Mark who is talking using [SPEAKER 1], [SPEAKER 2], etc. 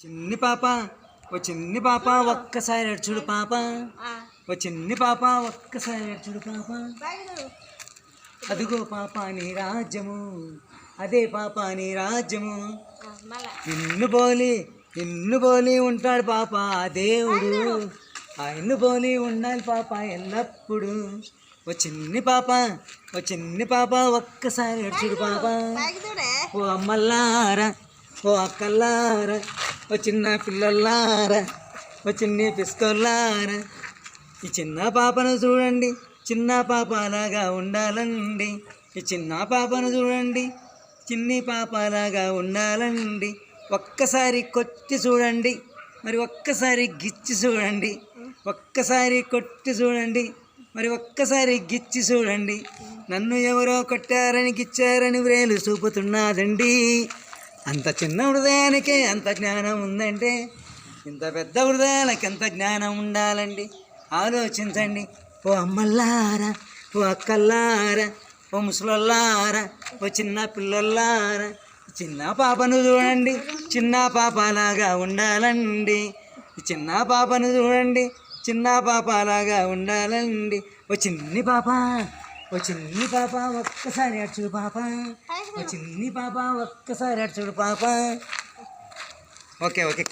[SPEAKER 1] చిన్ని పాప ఓ చిన్ని పాప ఒక్కసారి చూడు పాప, ఓ చిన్ని పాప ఒక్కసారి చూడు పాప, అదిగో పాప నీ రాజ్యము, అదే పాప నీ రాజ్యము. నిన్ను పోలి ఉంటాడు పాప ఆ దేవుడు, ఆయన్ను పోలి ఉండాలి పాప ఎల్లప్పుడు. ఓ చిన్ని పాప ఓ చిన్ని పాప ఒక్కసారి చూడు పాప, ఓ అమ్మల్లారా ఓ అక్కల్లారా ఓ చిన్న పిల్లల్లారా ఓ చిన్ని పిస్తోల్లారా, ఈ చిన్న పాపను చూడండి, చిన్న పాపలాగా ఉండాలండి. ఈ చిన్న పాపను చూడండి, చిన్ని పాపలాగా ఉండాలండి. ఒక్కసారి కొట్టి చూడండి, మరి ఒక్కసారి గిచ్చి చూడండి, ఒక్కసారి కొట్టి చూడండి, మరి ఒక్కసారి గిచ్చి చూడండి. నన్ను ఎవరో కొట్టారని గిచ్చారని వ్రేలు చూపుతున్నదండి. అంత చిన్న హృదయానికే అంత జ్ఞానం ఉందంటే, ఇంత పెద్ద హృదయానికి ఎంత జ్ఞానం ఉండాలండి. ఆలోచించండి ఓ అమ్మల్లారా ఓ అక్కల్లారా ఓ ముసలోళ్ళారా ఓ చిన్న పిల్లల్లారా, చిన్న పాపను చూడండి, చిన్న పాపలాగా ఉండాలండి. చిన్న పాపను చూడండి, చిన్న పాపలాగా ఉండాలండి. ఓ చిన్ని పాప ఓ చిన్ని పాప ఒక్కసారి చూడు పాప, ఓ చిన్ని పాప ఒక్కసారి చూడు పాప. Okay okay.